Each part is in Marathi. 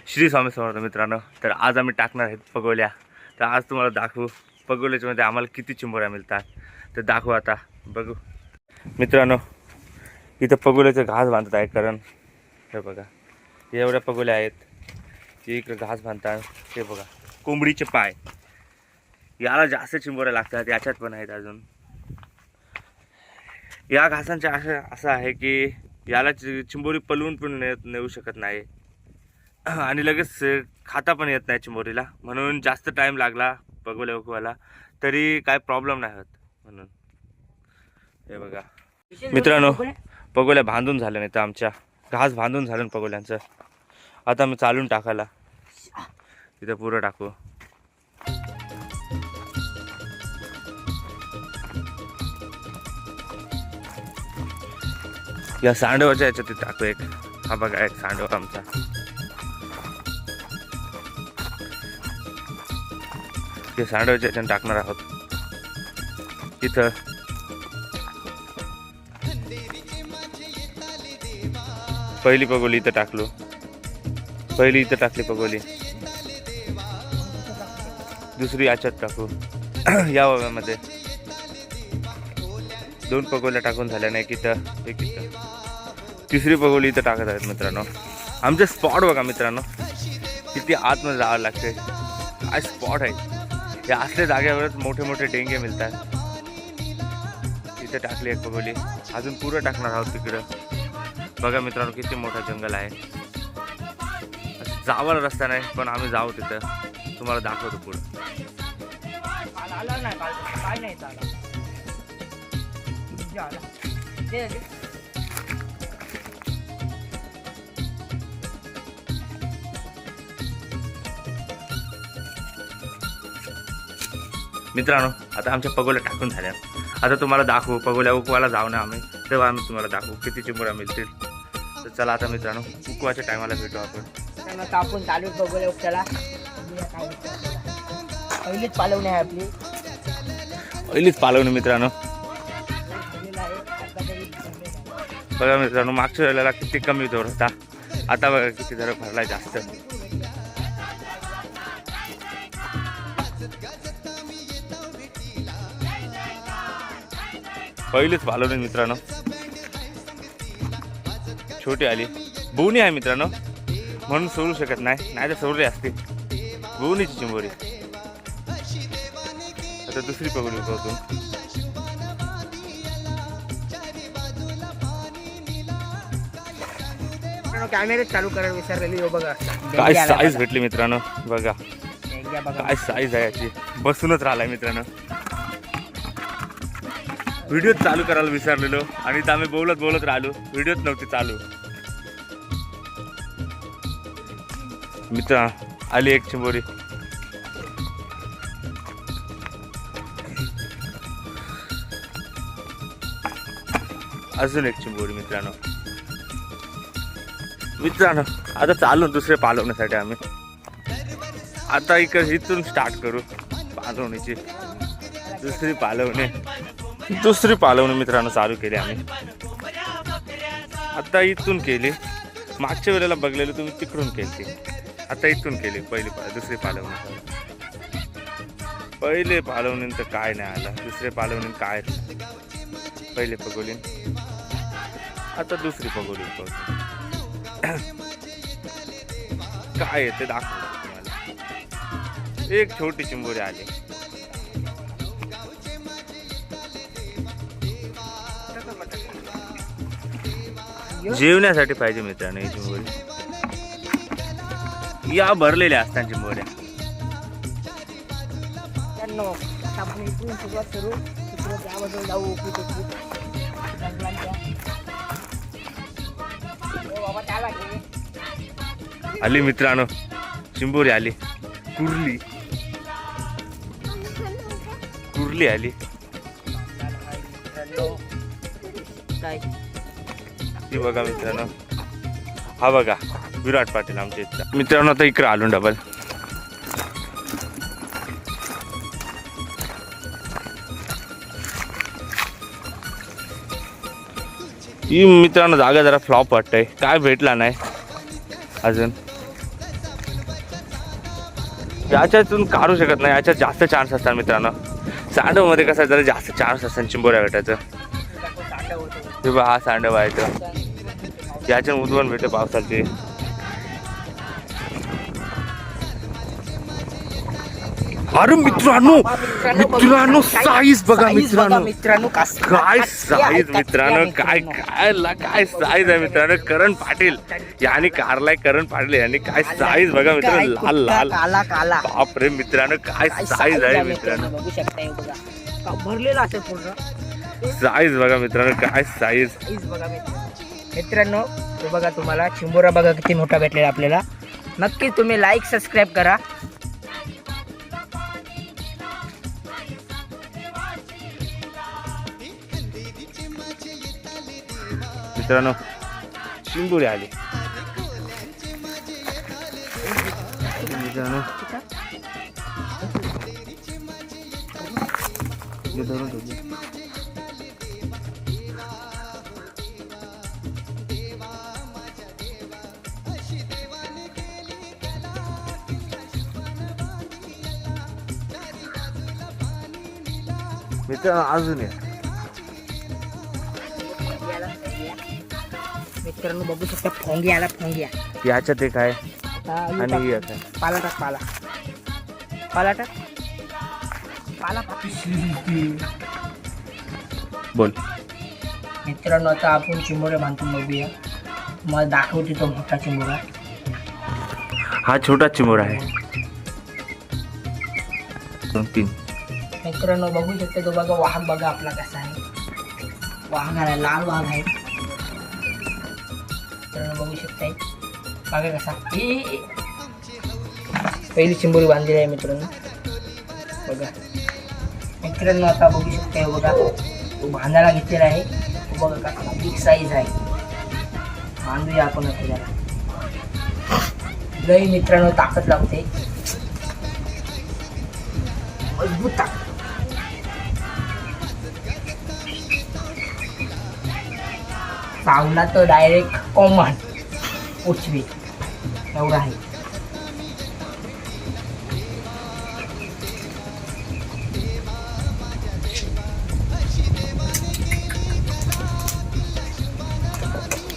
श्री स्वामी समर्थ मित्रांनो. तर आज आम्ही टाकणार आहेत पगोल्या. तर आज तुम्हाला दाखवू पगोल्याच्यामध्ये आम्हाला किती चिंबोऱ्या मिळतात. तर दाखवू आता बघू मित्रांनो. इथं पगोल्याचं घास बांधत आहे कारण हे बघा एवढ्या पगोल्या आहेत. ते इकडे घास बांधतात. ते बघा कोंबडीचे पाय, याला जास्त चिंबोऱ्या लागतात. याच्यात पण आहेत अजून. या घासांच्या असं आहे की याला चिंबोरी पलवून पण नेऊ शकत नाही आणि लगेच खाता पण येत नाही चिंबोरीला. म्हणून जास्त टाईम लागला पगोल्या उकवायला तरी काय प्रॉब्लेम नाही होत. म्हणून हे बघा मित्रांनो पगोल्या बांधून झाल्या नाही तर आमच्या घास बांधून झालं पगोल्यांचं. आता मी चालून टाकायला तिथं पुरं टाकू. या सांडवाच्या याच्यात टाकू एक. हा बघा एक सांडवा आमचा. ते सांडवाच्या याच्यात टाकणार आहोत. इथं पहिली पगोली इथं टाकलो. पहिली इथं टाकली पगोली. दुसरी याच्यात टाकू. या वाव्यामध्ये 2 पगोल्या टाकून झाल्या नाही. इथं एक इथं. तिसरी पगोली इथं टाकत आहेत मित्रांनो. आमचे स्पॉट बघा मित्रांनो किती आतमध्ये जावं लागते. काय स्पॉट आहे. या असल्या जागेवरच मोठे मोठे डेंगे मिळतात. इथं टाकली एक पगोली. अजून पुरं टाकणार आहोत तिकडं. बघा मित्रांनो किती मोठा जंगल आहे. जावाला रस्ता नाही पण आम्ही जाऊ तिथं. तुम्हाला दाखवतो पुढं. मित्रांनो आता आमच्या पगोल्या टाकून झाल्या. आता तुम्हाला दाखवू पगोल्या उकवायला जाऊ ना आम्ही. तेव्हा आम्ही तुम्हाला दाखवू किती चिंबोऱ्या मिळतील. तर चला आता मित्रांनो उकवायच्या टायमाला भेटू आपण. कापून चालू पगोल्या उपचाला. पहिलीच पालवणी आहे आपली. पहिलीच पालवणी मित्रांनो. बघा मित्रांनो मागच्या वेळेला किती कमी जोर होता. आता बघा किती जरा भरलाय जास्त. पहिलीच पालवणी मित्रांनो. छोटी आली. बोवणी आहे मित्रांनो म्हणून सोडू शकत नाही. नाही तर सोडली असते. बोवणीची चिंबोरी. आता दुसरी पगोली उकवतो. कॅमेरे चालू करायला विसरलेली. बघा काय साईज भेटली मित्रांनो. बघा काय साईज आहे याची. बसूनच राहिलाय मित्रांनो. व्हिडिओ चालू करायला विसरलेलो आणि इथं आम्ही बोलत राहिलो. व्हिडिओच नव्हती चालू. मित्र आली एक चिंबोरी. अजून एक चिंबोरी मित्रांनो. आता चालू दुसरे पालवण्यासाठी आम्ही. आता इथून स्टार्ट करू पालवणीची. दुसरी पालवणी मित्रांनो चालू केली आम्ही. आता इथून केली. मागच्या वेळेला बघलेलं तुम्ही तिकडून केली. आता इथून केली दुसरी पालवणी. पहिले पालवणी तर काय नाही आलं. दुसरे पालवणी काय पहिले पगोली. आता दुसरी पगोली काय येते दाखवलं तुम्हाला. एक छोटी चिंबोरी आली. जेवण्यासाठी पाहिजे मित्रांनो ही चिंबोरी. या भरलेल्या असतात चिंबोऱ्या. आपण इथून सुरुवात करू. त्याबद्दल जाऊ. आली मित्रांनो चिंबोरी आली. कुर्ली आली. ती बघा मित्रांनो. हा बघा विराट पाटील आमच्या इथला. मित्रांनो आता इकडे आलो डबल. ही मित्रांनो जागा जरा फ्लॉप वाटतंय. काय भेटला नाही अजून. याच्यातून काढू शकत नाही, याच्यात जास्त चान्स असतात मित्रांनो. सांडवमध्ये कसं जरा जास्त चान्स असतात चिंबोऱ्या भेटायचं. हे बघा, हा सांडव आहे तर याच्या उद्भवन भेटते पावसाची. अरे मित्रांनो साईज बघा मित्रांनो, काय साईज मित्रांनो, काय साईज आहे मित्रांनो. करण पाटील यांनी कारलाय, करण पाटील यांनी काय साईज बघा मित्रांनो, लाल काला बापरे मित्रांनो, काय साईज आहे मित्रांनो. बघू शकता. हे बघा भरलेला असेल पूर्ण. साईज बघा मित्रांनो, काय साईज बघा मित्रांनो. हे बघा, तुम्हाला चिंबोरा बघा किती मोठा भेटलेला आपल्याला. नक्की तुम्ही लाईक सबस्क्राईब करा. मित्रांनो चिंबोरी आली मित्रांनो. मित्रांनो अजून या मित्रांनो बघू शकता. फोंगी आला, फोंगी याच्यात एक आहे आणि एक आहे. पाला टाक, पाला टाक. बोल मित्रांनो, आता आपण चिंबोरे बांधून बघूया. मला दाखवते तो मोठा चिंबोरा. हा छोटा चिंबोरा आहे. 2-3 मित्रांनो बघू शकता. तो बघा वाघ बघा आपला कसा आहे. वाघ आला, लाल वाघ आहे मित्रांनो. बघू शकताय बघा कसा. पहिली चिंबोरी बांधलेली आहे मित्रांनो. बघा मित्रांनो, आता बघू शकताय बघा, तो बांधायला घेतलेला आहे. तो बघा कसा बिग साईज आहे. बांधूया आपण आता त्याला. लई मित्रांनो ताकद लागते, मजबूत ताकद. चावला तर डायरेक्ट कॉमन उचवी एवढा आहे.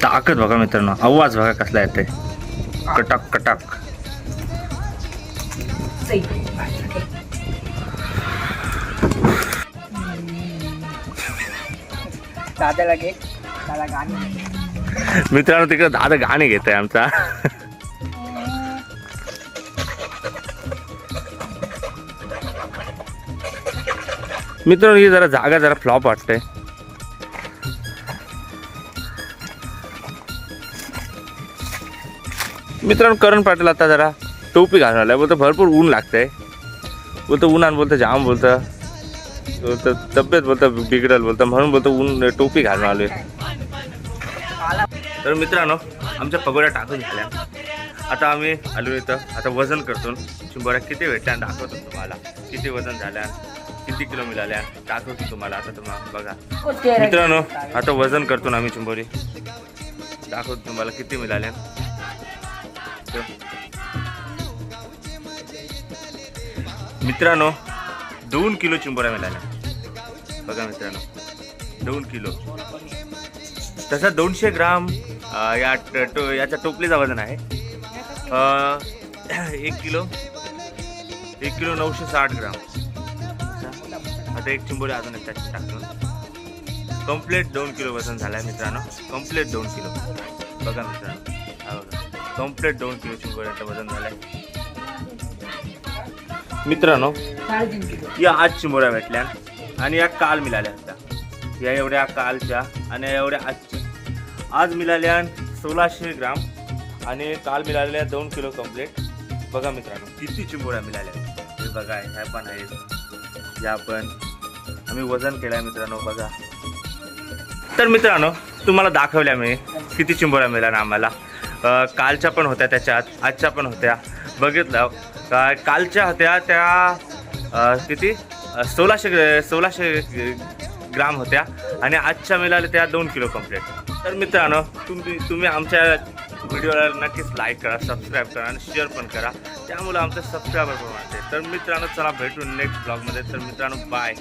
ताकद बघा मित्रांनो, आवाज बघा कसला येते, कटाक कटाक. दादाला घे, त्याला गाणी. मित्रांनो तिकडे दादा गाणे घेत आहे आमचा. मित्रांनो ही जरा जागा जरा फ्लॉप वाटते. मित्रांनो करण पाटील आता जरा टोपी घालून आलाय. बोलतो भरपूर ऊन लागतंय, बोलतो उन्हान, बोलतं जाम, बोलतं तब्येत बोलतं बिघडल, बोलतं म्हणून बोलतो ऊन टोपी घालून आलोय. तर मित्रांनो आमच्या पगोड्या टाकून झाल्या. आता आम्ही आलो इथं. आता वजन करतो. चिंबोऱ्या किती भेटल्या दाखवतो तुम्हाला, किती वजन झाल्या, किती किलो मिळाल्या दाखवतो तुम्हाला. आता तुम्हाला बघा मित्रांनो, आता वजन करतो ना आम्ही चिंबोरी, दाखवतो तुम्हाला किती मिळाल्या. मित्रांनो 2 किलो चिंबोऱ्या मिळाल्या बघा मित्रांनो, 2 किलो. तसा 200 ग्राम याच्या टोपलीचा वजन आहे. 1 किलो 960 ग्राम. आता एक चिंबोरी अजून एक त्याच्यात टाकतो. कम्प्लीट 2 किलो वजन झालं आहे मित्रांनो, कम्प्लीट 2 किलो बघा मित्रांनो. हा बघा कम्प्लीट 2 किलो चिंबोऱ्याचं वजन झालं आहे मित्रांनो. या आज चिंबोऱ्या भेटल्या आणि या काल मिळाल्या होत्या. या एवढ्या कालच्या आणि एवढ्या आजच्या. आज मिळाल्या 1600 ग्राम आणि काल मिळालेल्या 2 किलो कम्प्लीट. बघा मित्रांनो किती चिंबोऱ्या मिळाल्या. हे बघा ह्या पण आहेत, या पण आम्ही वजन केलं आहे मित्रांनो बघा. तर मित्रांनो तुम्हाला दाखवल्या मी किती चिंबोऱ्या मिळाल्या आम्हाला. कालच्या पण होत्या, त्याच्यात आजच्या पण होत्या. बघितलं कालच्या होत्या त्या किती 1600 ग्राम होत्या आणि आजच्या मिळाल्या त्या 2 किलो कम्प्लीट. तर मित्रांनो तुम्ही आमच्या व्हिडिओला नक्कीच लाईक करा, सबस्क्राईब करा आणि शेअर पण करा, त्यामुळे आमचे सबस्क्रायबर पण वाढते. तर मित्रांनो चला भेटून नेक्स्ट ब्लॉगमध्ये. तर मित्रांनो बाय.